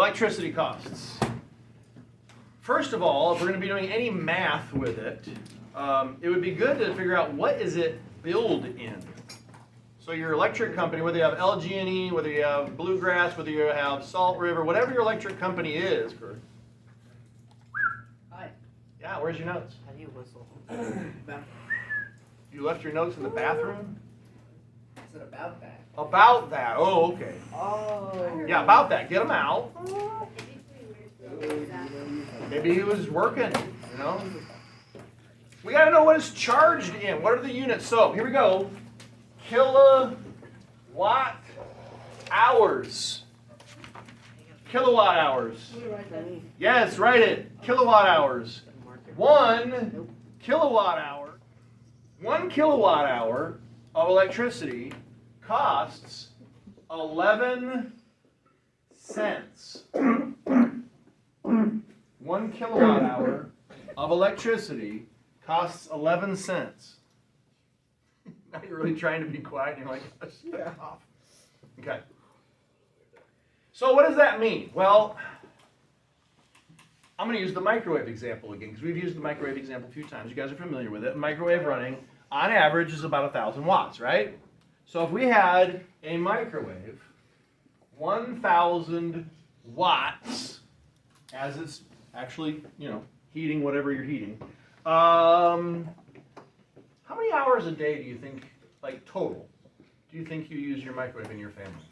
electricity costs. First of all, if we're going to be doing any math with it, it would be good to figure out what is it billed in. So your electric company, whether you have LG&E, whether you have Bluegrass, whether you have Salt River, whatever your electric company is. Hi. Yeah, where's your notes? How do you whistle? You left your notes in the bathroom? Is it about that? About that. Oh, okay. Oh. Yeah, about that. Get them out. Maybe he was working, you know. We got to know what is charged in. What are the units? So here we go. Kilowatt hours. Kilowatt hours. Yes, write it. Kilowatt hours. 1 kilowatt hour. 1 kilowatt hour of electricity costs 11 cents. 1 kilowatt hour of electricity costs 11 cents. Now you're really trying to be quiet and you're like, shut off. Okay. So what does that mean? Well, I'm going to use the microwave example again because we've used the microwave example a few times. You guys are familiar with it. Microwave running on average is about 1,000 watts, right? So if we had a microwave, 1,000 watts, as it's actually, heating whatever you're heating. How many hours a day do you think, like total, do you think you use your microwave in your family?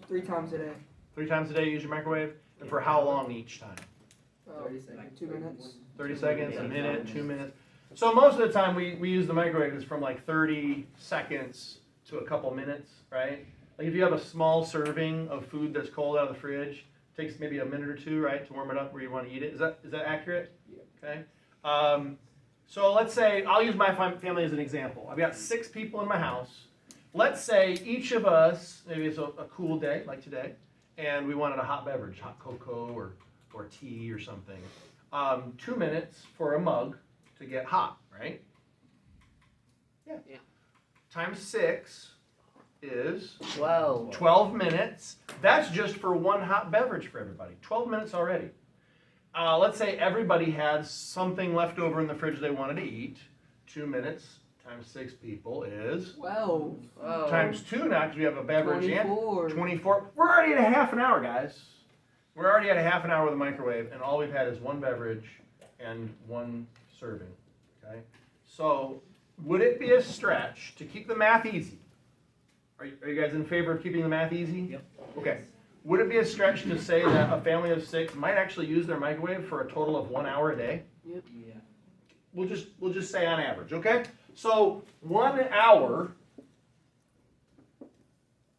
3 times a day. 3 times a day you use your microwave? And for how long each time? 30 seconds. 2 minutes. 30 seconds, a minute, 2 minutes. So most of the time we use the microwave is from like 30 seconds to a couple minutes, right? Like if you have a small serving of food that's cold out of the fridge, it takes maybe a minute or 2, right, to warm it up where you want to eat it. Is that accurate? Yeah. Okay. So let's say, I'll use my family as an example. I've got 6 people in my house. Let's say each of us, maybe it's a cool day like today, and we wanted a hot beverage, hot cocoa or tea or something. 2 minutes for a mug to get hot, right? Yeah. Times 6 is 12 minutes. That's just for one hot beverage for everybody. 12 minutes already. Let's say everybody had something left over in the fridge they wanted to eat. 2 minutes times 6 people is 12. times 2 now because we have a beverage 24. and 24. We're already at a half an hour, guys. We're already at a half an hour with the microwave, and all we've had is one beverage and one serving. Okay. So would it be a stretch to keep the math easy? Are you guys in favor of keeping the math easy? Yep. Okay. Would it be a stretch to say that a family of 6 might actually use their microwave for a total of 1 hour a day? Yep. Yeah. We'll just say on average, okay? So 1 hour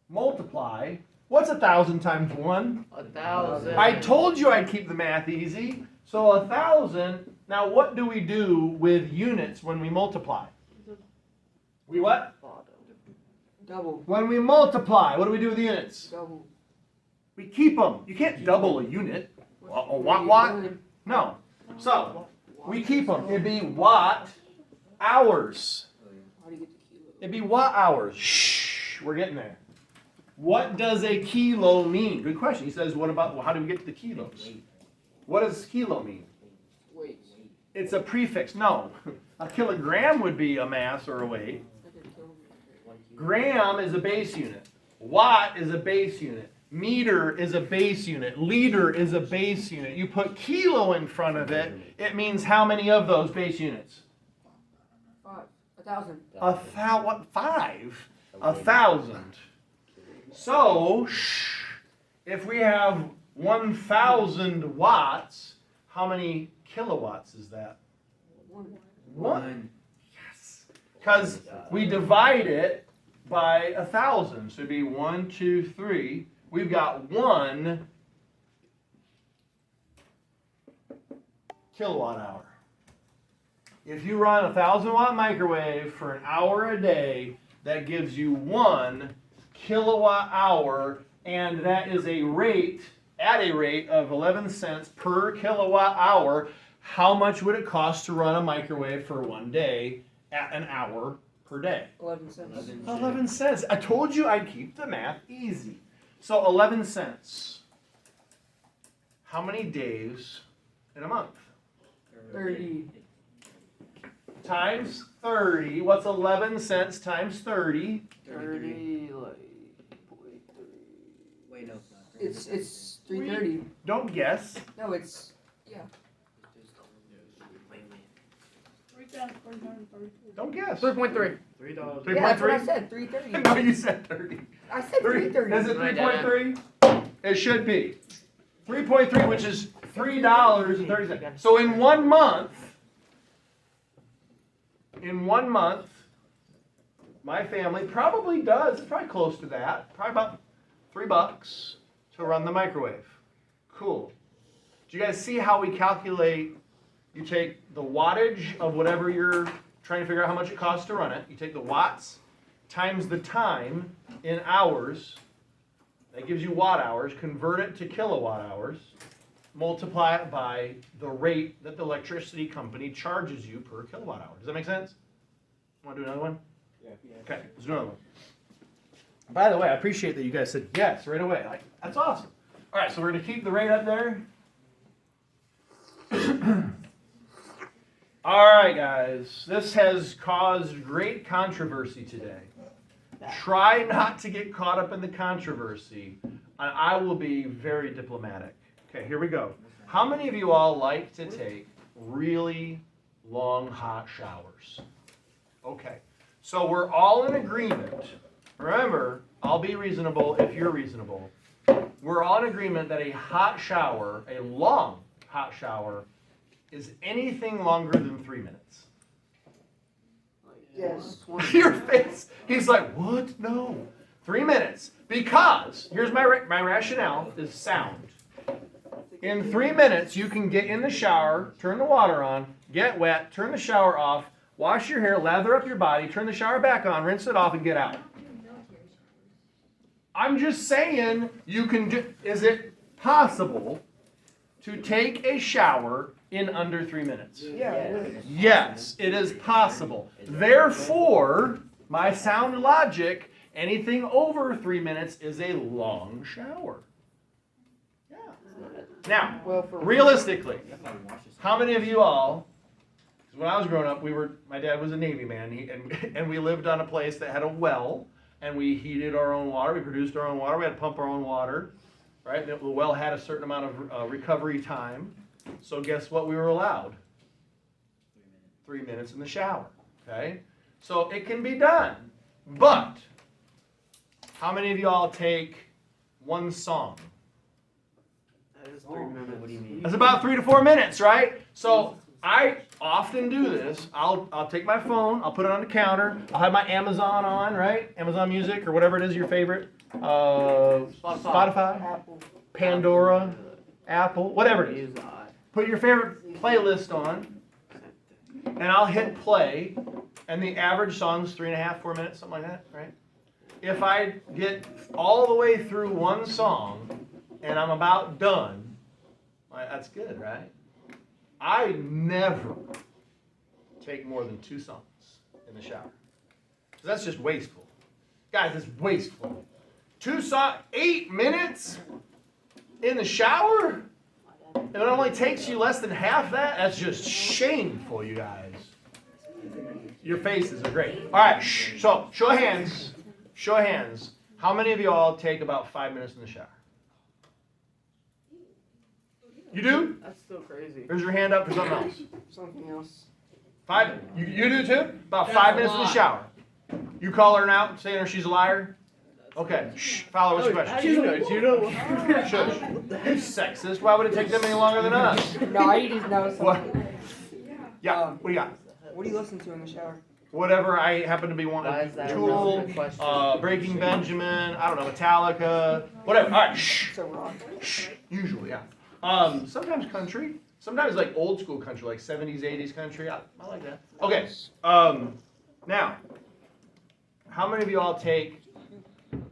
multiply. What's 1,000 times 1? 1,000. I told you I'd keep the math easy. So 1,000. Now what do we do with units when we multiply? We what? Double. When we multiply, what do we do with the units? Double. We keep them. You can't double a unit. A watt? No. So, we keep them. It'd be watt hours. How do you get the kilo? It'd be watt hours. Shh, we're getting there. What does a kilo mean? Good question. He says, what about, well, how do we get to the kilos? What does kilo mean? Weight. It's a prefix. No. A kilogram would be a mass or a weight. Gram is a base unit. Watt is a base unit. Meter is a base unit. Liter is a base unit. You put kilo in front of it, it means how many of those base units? 5. 1,000. What? 5? 1,000. So, if we have 1,000 watts, how many kilowatts is that? 1. Yes. Because we divide it by 1,000. So it'd be 1, 2, 3. We've got 1 kilowatt hour. If you run a 1,000-watt microwave for an hour a day, that gives you 1 kilowatt hour, and that is a rate, at a rate of 11 cents per kilowatt hour. How much would it cost to run a microwave for 1 day at an hour per day? 11 cents. 11 cents. I told you I'd keep the math easy. So 11 cents. how many days in a month? 30. Times 30. What's 11 cents times 30? 30, like, Wait, no, it's not. it's 330. Don't guess. No, it's, Don't guess. 3.3. $3. Yeah, that's what I 3.3? said, 330. No, you said 30. I said 330. Is it 3.3? It should be. 3.3, which is $3.30. So in 1 month, my family probably does, it's probably close to that, probably about $3 to run the microwave. Cool. Do you guys see how we calculate? You take the wattage of whatever you're trying to figure out how much it costs to run it. You take the watts times the time in hours. That gives you watt hours. Convert it to kilowatt hours. Multiply it by the rate that the electricity company charges you per kilowatt hour. Does that make sense? Want to do another one? Yeah. Okay, let's do another one. By the way, I appreciate that you guys said yes right away. Like, that's awesome. All right, so we're going to keep the rate up there. All right, guys. This has caused great controversy today. Try not to get caught up in the controversy. I will be very diplomatic. Okay, here we go. How many of you all like to take really long hot showers? Okay, so we're all in agreement. Remember, I'll be reasonable if you're reasonable. We're all in agreement that a hot shower, a long hot shower, is anything longer than 3 minutes. Yes. Your face. He's like, what? No. 3 minutes. Because, here's my rationale, is sound. In 3 minutes, you can get in the shower, turn the water on, get wet, turn the shower off, wash your hair, lather up your body, turn the shower back on, rinse it off, and get out. I'm just saying, you can do, is it possible to take a shower in under 3 minutes? Yeah, it is. Yes, it is possible. Therefore, my sound logic, anything over 3 minutes is a long shower. Yeah. Now, Well, for realistically, how many of you all, because when I was growing up, my dad was a Navy man, and we lived on a place that had a well, and we heated our own water, we produced our own water, we had to pump our own water, right? The well had a certain amount of recovery time. So guess what we were allowed? 3 minutes in the shower, okay? So it can be done, but how many of y'all take one song? That is 3 minutes. What do you mean? That's about 3 to 4 minutes, right? So I often do this. I'll take my phone, I'll put it on the counter, I'll have my Amazon on, right? Amazon Music or whatever it is your favorite. Spotify, Apple. Pandora, Apple, whatever it is. Put your favorite playlist on, and I'll hit play, and the average song's 3.5, 4 minutes, something like that, right? If I get all the way through one song, and I'm about done, that's good, right? I never take more than 2 songs in the shower. 'Cause that's just wasteful. Guys, it's wasteful. 2 songs, 8 minutes in the shower? And it only takes you less than half that? That's just shameful, you guys. Your faces are great. All right, so show of hands. Show of hands. How many of you all take about 5 minutes in the shower? You do? That's still crazy. Raise your hand up for something else. Something else. 5? You do too? About 5 minutes in the shower. You call her out, saying her she's a liar? Okay. Fowler, what's your question? You know. Shush. You sexist. Why would it take them any longer than us? No, I just know What? something. Yeah, what do you got? What do you listen to in the shower? Whatever I happen to be wanting. Why is that a Tool, relevant question? Breaking Benjamin, I don't know, Metallica, whatever. All right, shh. So rock. Shh. Usually, yeah. Sometimes country. Sometimes like old school country, like 70s, 80s country. I like that. Okay. Now, how many of you all take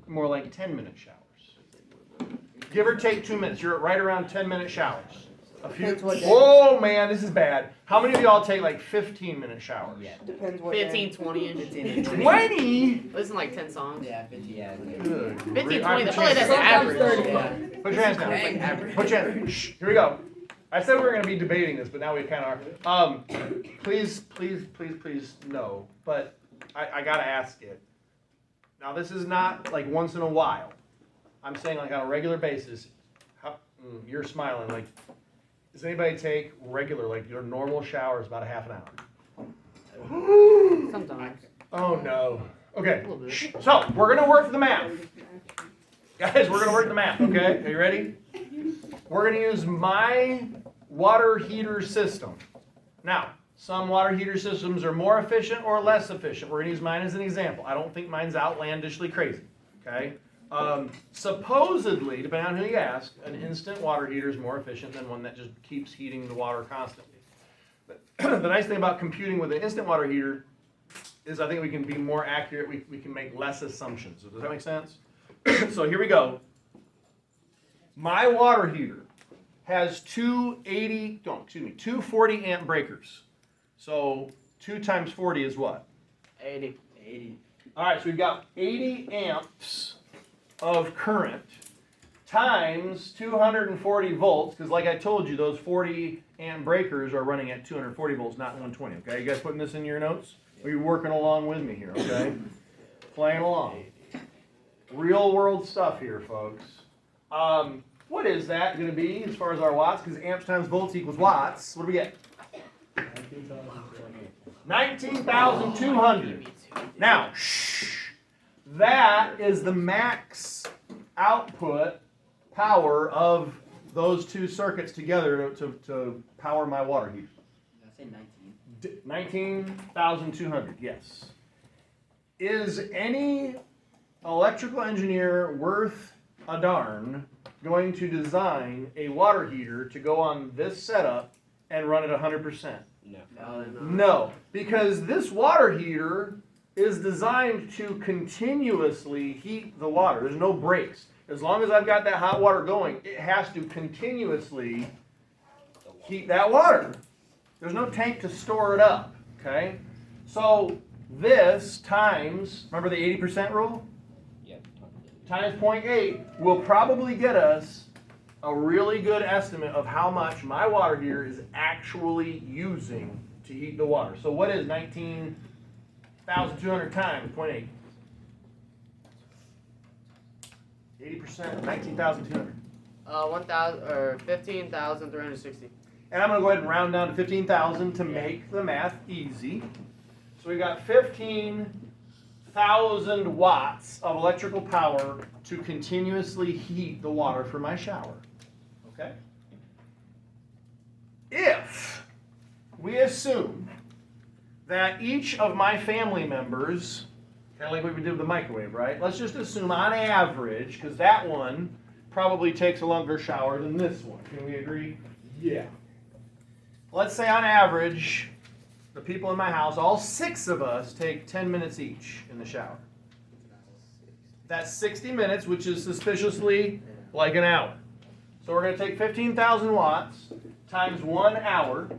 more like 10-minute showers? Give or take 2 minutes. You're right around 10-minute showers. A few. Depends what day. Oh man, this is bad. How many of y'all take like 15-minute showers? Yeah. Depends what 15, 20 ish. 20? Listen, like 10 songs. Yeah, 50. Yeah. Good. 15, All right, 20. That's probably that's the Sometimes average. 30. Yeah. Put your hands down. Put your hands. Shh. Here we go. I said we were going to be debating this, but now we kind of are. Please no. But I got to ask it. Now, this is not like once in a while. I'm saying like on a regular basis. You're smiling. Like, does anybody take regular, like your normal showers about a half an hour? Sometimes. Oh no. Okay. So we're gonna work the math, guys. We're gonna work the math. Okay. Are you ready? We're gonna use my water heater system. Now, some water heater systems are more efficient or less efficient. We're gonna use mine as an example. I don't think mine's outlandishly crazy. Okay. Supposedly, depending on who you ask, an instant water heater is more efficient than one that just keeps heating the water constantly. But the nice thing about computing with an instant water heater is I think we can be more accurate. We can make less assumptions. Does that make sense? So here we go. My water heater has two 40 amp breakers. So 2 times 40 is what? 80. All right, so we've got 80 amps of current times 240 volts, because like I told you, those 40 amp breakers are running at 240 volts, not 120, okay? You guys putting this in your notes? Or are you working along with me here, okay? Playing along. Real world stuff here, folks. What is that going to be as far as our watts? Because amps times volts equals watts. What do we get? 19,200. Now, shh. That is the max output power of those two circuits together to power my water heater. Did I say 19? 19,200, yes. Is any electrical engineer worth a darn going to design a water heater to go on this setup and run at 100%? No, because this water heater is designed to continuously heat the water. There's no breaks. As long as I've got that hot water going, it has to continuously heat that water. There's no tank to store it up, okay? So this times, remember the 80% rule? Yep. Times 0.8 will probably get us a really good estimate of how much my water heater is actually using to heat the water. So what is 19,200 times 0.8? 80% of 19,200. 1,000 or 15,360. And I'm going to go ahead and round down to 15,000 to make the math easy. So we've got 15,000 watts of electrical power to continuously heat the water for my shower. Okay? If we assume that each of my family members, kind of like what we did with the microwave, right? Let's just assume on average, because that one probably takes a longer shower than this one. Can we agree? Yeah. Let's say on average, the people in my house, all 6 of us, take 10 minutes each in the shower. That's 60 minutes, which is suspiciously like an hour. So we're going to take 15,000 watts times 1 hour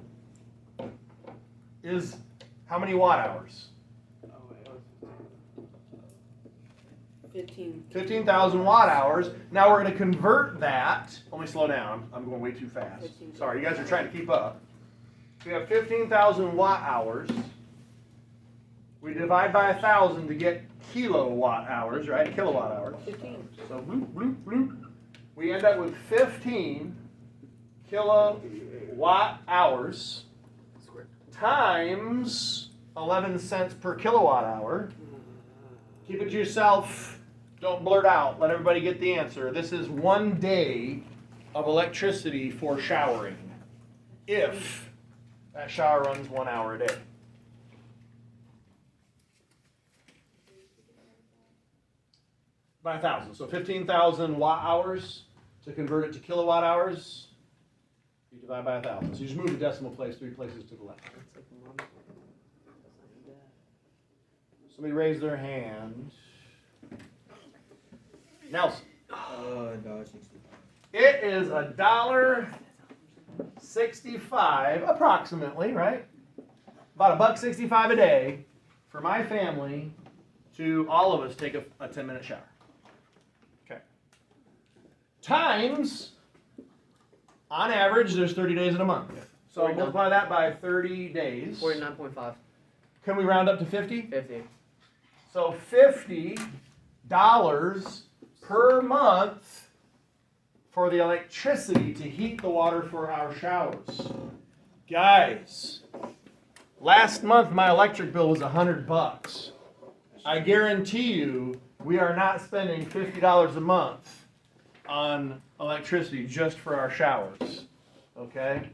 is how many watt hours? 15,000 watt hours. Now we're going to convert that. Let me slow down. I'm going way too fast. Sorry, you guys are trying to keep up. We have 15,000 watt hours. We divide by 1,000 to get kilowatt hours, right? Kilowatt hours. 15. So bloop, bloop, bloop. We end up with 15 kilowatt hours times 11 cents per kilowatt hour. Keep it to yourself. Don't blurt out. Let everybody get the answer. This is 1 day of electricity for showering, if that shower runs 1 hour a day. By 1,000. So 15,000 watt hours. To convert it to kilowatt hours, you divide by 1,000. So you just move the decimal place 3 places to the left. Somebody raise their hand. Nelson. It is $1.65 approximately, right? About $1.65 a day for my family to all of us take a 10-minute shower. Okay. times, on average, there's 30 days in a month. So 49. multiply that by 30 days. 49.5. Can we round up to 50? 50. So $50 per month for the electricity to heat the water for our showers. Guys, last month my electric bill was $100. I guarantee you we are not spending $50 a month on electricity just for our showers. Okay?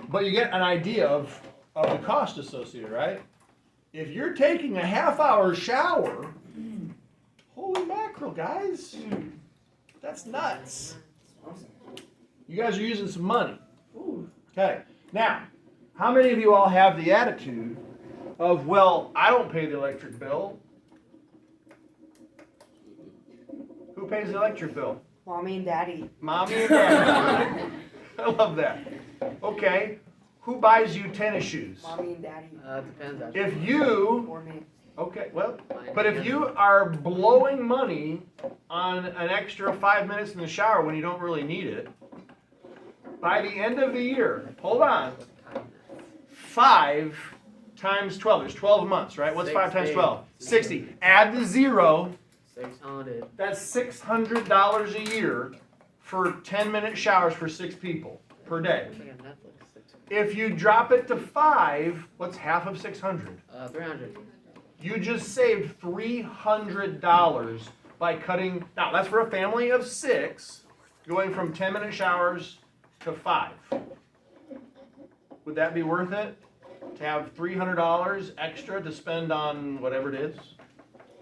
But you get an idea of the cost associated, right? If you're taking a half-hour shower, holy mackerel, guys. That's nuts. You guys are using some money. Okay. Now, how many of you all have the attitude of, well, I don't pay the electric bill? Who pays the electric bill? Mommy and Daddy. Mommy and Daddy. I love that. Okay. Who buys you tennis shoes? Mommy and Daddy. Depends actually. If you, Or me. okay, well, but if you are blowing money on an extra 5 minutes in the shower when you don't really need it, by the end of the year, hold on, 5 times 12, there's 12 months, right? What's 5 times 12? 60. Add the 0, 600. that's $600 a year for 10-minute showers for 6 people per day. It's like a Netflix. 600. If you drop it to 5, what's half of 600? 300. You just saved $300 by cutting. Now, that's for a family of 6, going from 10-minute showers to 5. Would that be worth it? To have $300 extra to spend on whatever it is?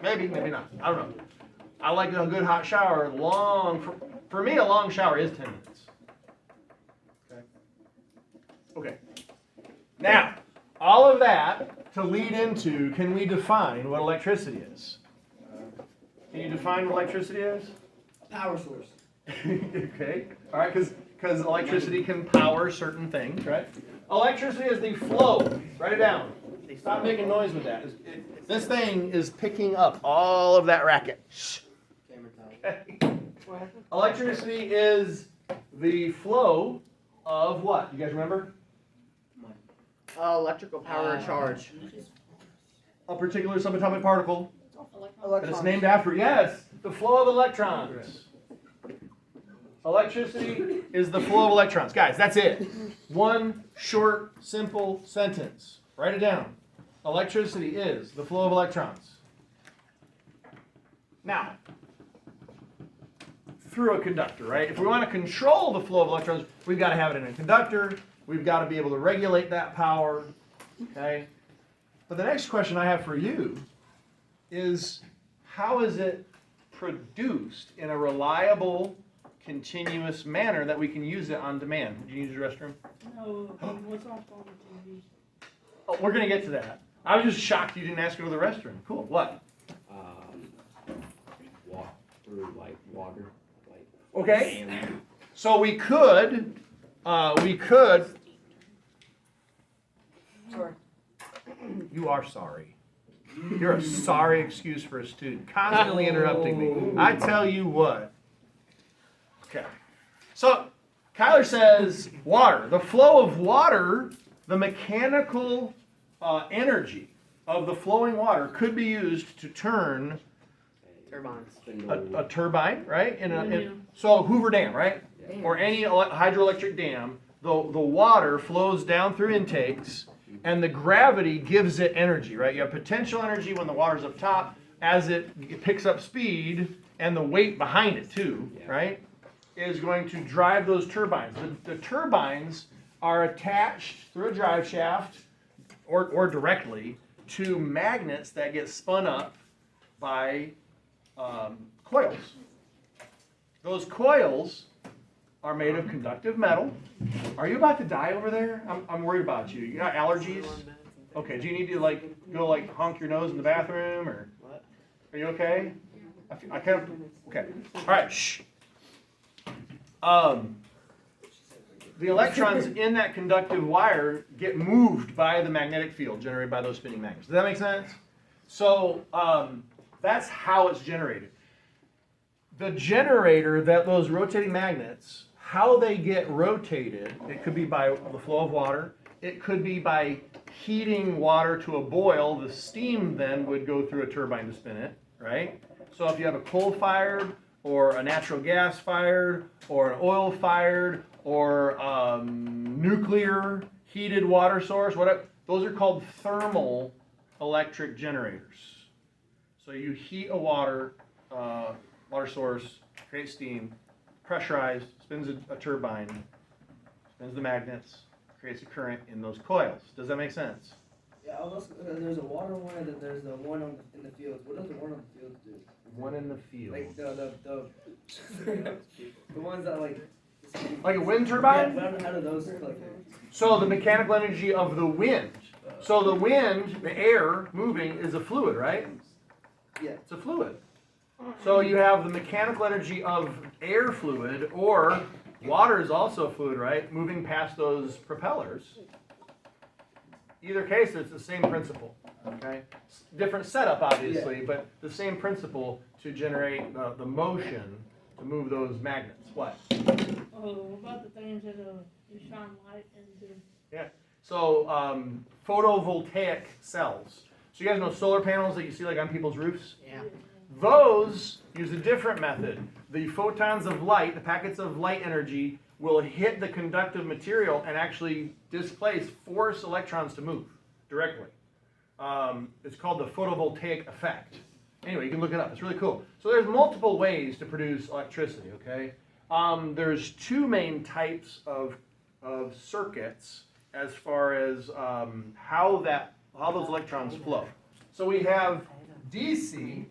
Maybe, maybe not. I don't know. I like a good hot shower. For me, a long shower is 10 minutes. Okay. Now, all of that to lead into, can we define what electricity is? Can you define what electricity is? Power source. Okay. All right, because electricity can power certain things, right? Electricity is the flow. Write it down. Stop making noise with that. This thing is picking up all of that racket. Shh. Okay. Electricity is the flow of what? You guys remember? Electrical power charge. A particular subatomic particle. And Electrons. it's named after, yes, the flow of electrons. Electricity is the flow of electrons. Guys, that's it. One short, simple sentence. Write it down. Electricity is the flow of electrons. Now, through a conductor, right? If we want to control the flow of electrons, we've got to have it in a conductor. We've got to be able to regulate that power. Okay? But the next question I have for you is, how is it produced in a reliable, continuous manner that we can use it on demand? Did you use the restroom? No, what's off on the TV? Oh, we're going to get to that. I was just shocked you didn't ask to go to the restroom. Cool. What? Walk through like water, like. Okay. And So we could. Sorry. You are sorry. You're a sorry excuse for a student. Constantly interrupting me. I tell you what. Okay. So Kyler says water. The flow of water, the mechanical energy of the flowing water could be used to turn Turbines. a turbine, right? So Hoover Dam, right? Or any hydroelectric dam, the water flows down through intakes, and the gravity gives it energy, right? You have potential energy when the water's up top, as it picks up speed, and the weight behind it too, right? Is going to drive those turbines. The turbines are attached through a drive shaft or directly to magnets that get spun up by coils. Those coils are made of conductive metal. Are you about to die over there? I'm worried about you. You got allergies? Okay, do you need to go honk your nose in the bathroom, or What? are you okay? I kind of, okay. All right, shh. The electrons in that conductive wire get moved by the magnetic field generated by those spinning magnets. Does that make sense? So that's how it's generated. the generator that those rotating magnets, how they get rotated, it could be by the flow of water, it could be by heating water to a boil. The steam then would go through a turbine to spin it, right? So if you have a coal-fired or a natural gas-fired or an oil-fired or nuclear heated water source, whatever, those are called thermal electric generators. So you heat a water source, creates steam, pressurized, spins a turbine, spins the magnets, creates a current in those coils. Does that make sense? Yeah, there's a water one and then there's the one in the fields. What does the one on the fields do? One in the field. Like the ones that Like a wind turbine? Yeah, how do those So the mechanical energy of the wind. So the wind, the air moving is a fluid, right? Yeah. It's a fluid. So you have the mechanical energy of air fluid, or water is also a fluid, right? Moving past those propellers. Either case, it's the same principle. Okay? Different setup, obviously, but the same principle to generate the motion to move those magnets. What? Oh, about the things that you shine light into. Yeah. So photovoltaic cells. So you guys know solar panels that you see like on people's roofs? Yeah. Those use a different method. The photons of light, the packets of light energy, will hit the conductive material and actually displace, force electrons to move directly. It's called the photovoltaic effect. Anyway, you can look it up. It's really cool. So there's multiple ways to produce electricity, okay? There's two main types of circuits as far as how those electrons flow. So we have DC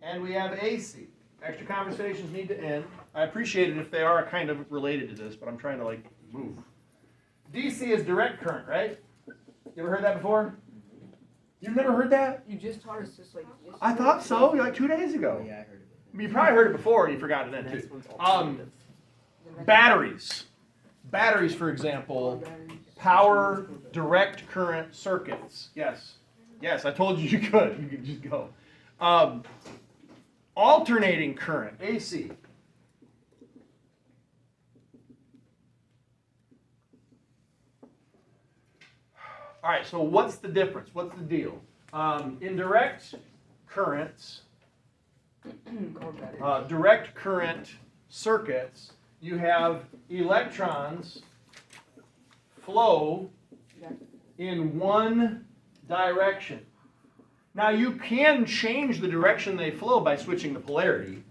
and we have AC. Extra conversations need to end. I appreciate it if they are kind of related to this, but I'm trying to like move. DC is direct current, right? You ever heard that before? You've never heard that? You just taught us just like. I thought so, like 2 days ago. Yeah, I heard it. You probably heard it before and you forgot it then too. Batteries. Batteries, for example, power direct current circuits. Yes. Yes, I told you you could. You could just go. Alternating current, AC. All right, so what's the difference? What's the deal? In direct currents, direct current circuits, you have electrons flow in one direction. Now you can change the direction they flow by switching the polarity,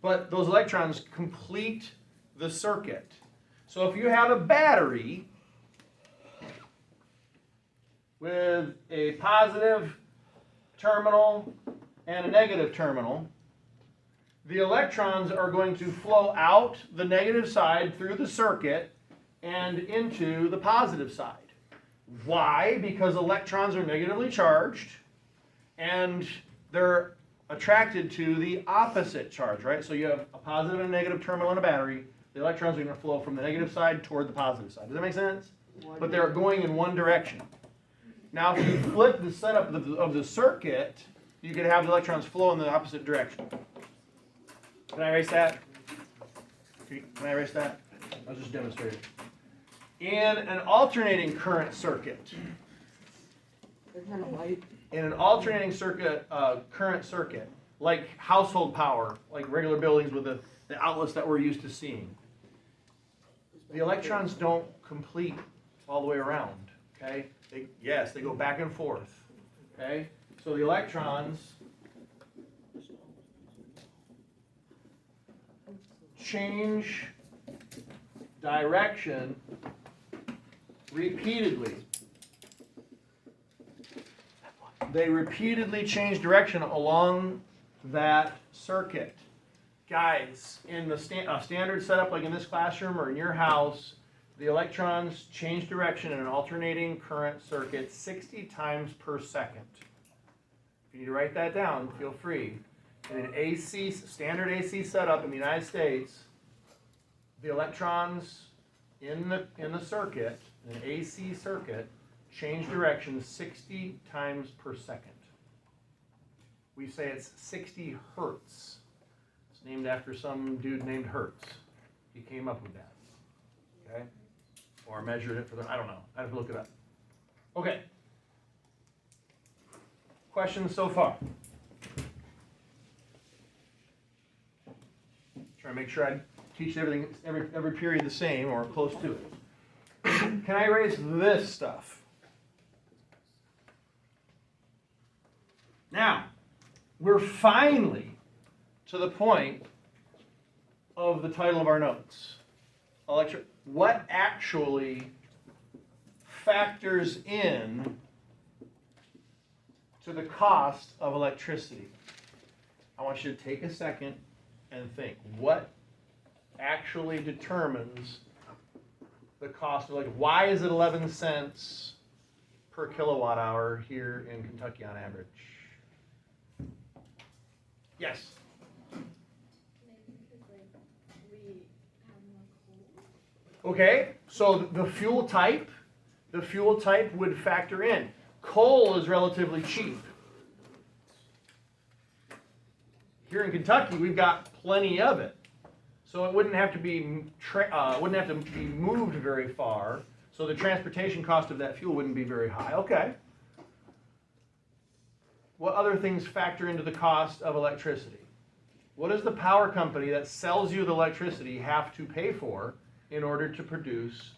but those electrons complete the circuit. So if you have a battery with a positive terminal and a negative terminal, the electrons are going to flow out the negative side through the circuit and into the positive side. Why? Because electrons are negatively charged and they're attracted to the opposite charge, right? So you have a positive and a negative terminal in a battery. The electrons are going to flow from the negative side toward the positive side. Does that make sense? But they're going in one direction. Now, if you flip the setup of the circuit, you could have the electrons flow in the opposite direction. Can I erase that? Can I erase that? I'll just demonstrate it. In an alternating current circuit, in an alternating circuit, current circuit, like household power, like regular buildings with the outlets that we're used to seeing, the electrons don't complete all the way around. Okay? They go back and forth. Okay? So the electrons change direction repeatedly. They repeatedly change direction along that circuit. Guys, in the standard setup like in this classroom or in your house, the electrons change direction in an alternating current circuit 60 times per second. If you need to write that down, feel free. In an standard AC setup in the United States, the electrons in the circuit, an AC circuit, change direction 60 times per second. We say it's 60 hertz. named after some dude named Hertz. He came up with that. Okay? Or measured it for the, I don't know. I have to look it up. Okay. Questions so far? Try to make sure I teach everything, every period the same or close to it. Can I erase this stuff? Now, we're finally to the point of the title of our notes. What actually factors in to the cost of electricity? I want you to take a second and think. What actually determines the cost of electricity? Why is it 11 cents per kilowatt hour here in Kentucky on average? Yes? Maybe because like we have more coal. Okay, so the fuel type would factor in. Coal is relatively cheap. Here in Kentucky, we've got plenty of it, so it wouldn't have to be moved very far. So the transportation cost of that fuel wouldn't be very high. Okay. What other things factor into the cost of electricity? What does the power company that sells you the electricity have to pay for in order to produce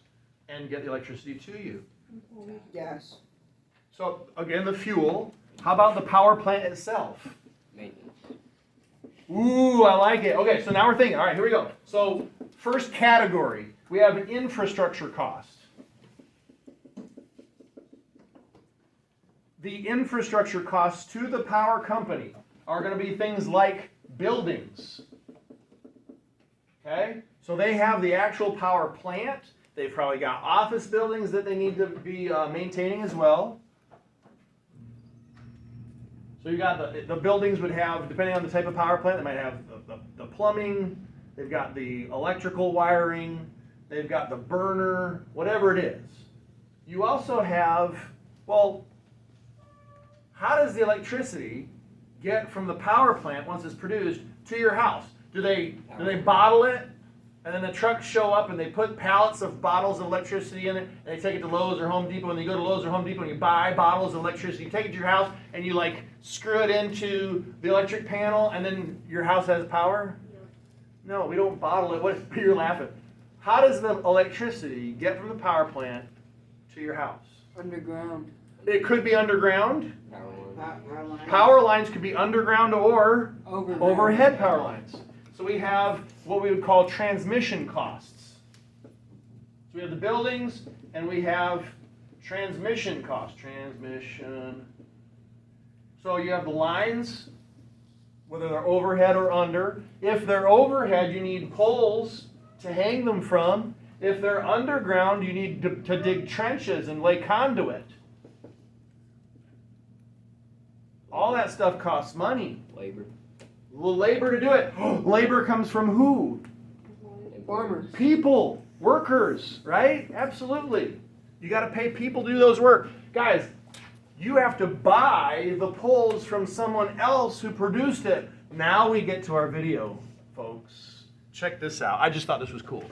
and get the electricity to you? Gas. So again, the fuel. How about the power plant itself? Maintenance. Ooh, I like it. Okay, so now we're thinking. All right, here we go. So first category, we have infrastructure cost. The infrastructure costs to the power company are going to be things like buildings. Okay? So they have the actual power plant. They've probably got office buildings that they need to be maintaining as well. So you got the buildings would have, depending on the type of power plant, they might have the plumbing, they've got the electrical wiring, they've got the burner, whatever it is. You also have, well, how does the electricity get from the power plant once it's produced to your house? Do they bottle it, and then the trucks show up and they put pallets of bottles of electricity in it, and they take it to Lowe's or Home Depot, and you go to Lowe's or Home Depot and you buy bottles of electricity, you take it to your house, and you like screw it into the electric panel, and then your house has power? No, we don't bottle it. What? You're laughing. How does the electricity get from the power plant to your house? Underground. It could be underground. Power line. Power lines could be underground or Overground. overhead power lines. So we have what we would call transmission costs. So we have the buildings and we have transmission costs. Transmission. So you have the lines, whether they're overhead or under. If they're overhead, you need poles to hang them from. If they're underground, you need to dig trenches and lay conduit. All that stuff costs money. Labor. Well, labor to do it. Labor comes from who? Farmers. People, workers, right? Absolutely. You got to pay people to do those work. Guys, you have to buy the poles from someone else who produced it. Now we get to our video, folks. Check this out. I just thought this was cool.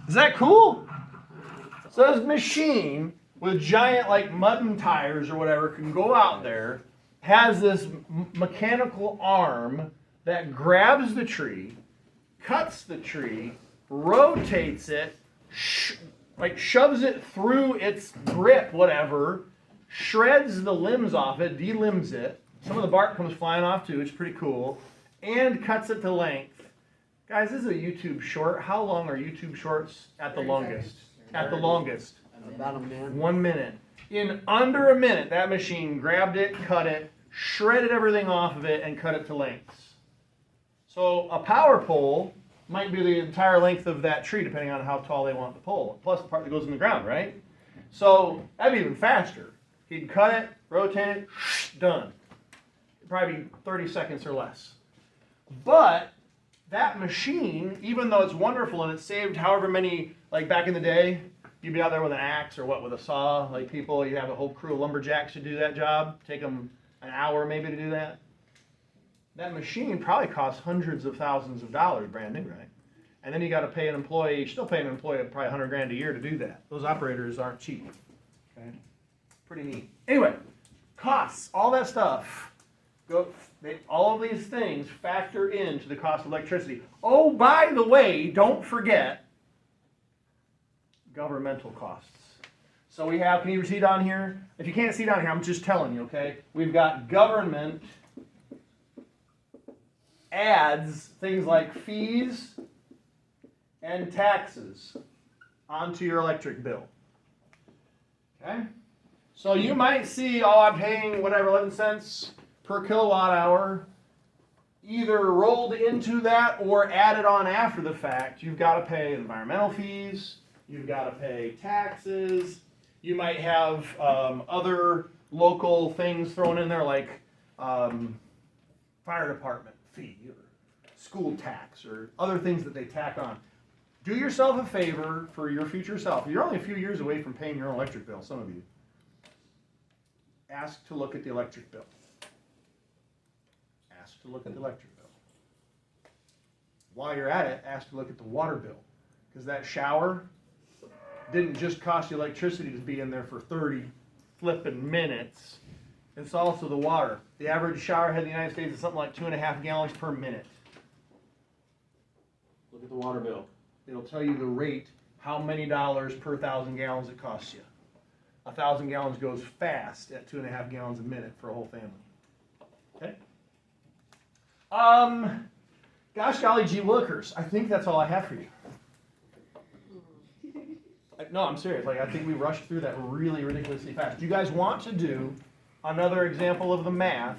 Is that cool? So this machine with giant like mutton tires or whatever can go out there, has this mechanical arm that grabs the tree, cuts the tree, rotates it, shoves it through its grip, whatever, shreds the limbs off it, delimbs it. Some of the bark comes flying off too, it's pretty cool, and cuts it to length. Guys, this is a YouTube short. How long are YouTube shorts at the longest? At the longest. About a minute. 1 minute. In under a minute, that machine grabbed it, cut it, shredded everything off of it, and cut it to lengths. So a power pole might be the entire length of that tree, depending on how tall they want the pole, plus the part that goes in the ground, right? So that'd be even faster. He'd cut it, rotate it, done. It'd probably be 30 seconds or less. But that machine, even though it's wonderful and it saved however many, like back in the day, you'd be out there with an axe or what, with a saw, like people, you have a whole crew of lumberjacks to do that job, take them an hour maybe to do that. That machine probably costs hundreds of thousands of dollars brand new, right? And then you got to pay an employee, you're still paying an employee probably $100,000 a year to do that. Those operators aren't cheap. Okay? Pretty neat. Anyway, costs, all that stuff, all of these things factor into the cost of electricity. Oh, by the way, don't forget governmental costs. So we have, can you see down here? If you can't see down here, I'm just telling you, okay? We've got government adds things like fees and taxes onto your electric bill. Okay? So you might see, oh, I'm paying whatever, 11 cents per kilowatt hour, either rolled into that or added on after the fact. You've got to pay environmental fees, you've got to pay taxes, you might have other local things thrown in there like fire department fee or school tax or other things that they tack on. Do yourself a favor for your future self. You're only a few years away from paying your own electric bill, some of you. Ask to look at the electric bill. Ask to look at the electric bill. While you're at it, ask to look at the water bill. Because that shower didn't just cost you electricity to be in there for 30 flipping minutes. It's also the water. The average shower head in the United States is something like 2.5 gallons per minute. Look at the water bill. It'll tell you the rate, how many dollars per 1,000 gallons it costs you. 1,000 gallons goes fast at 2.5 gallons a minute for a whole family. Okay? Gosh golly gee willikers, I think that's all I have for you. No, I'm serious. Like, I think we rushed through that really ridiculously fast. Do you guys want to do another example of the math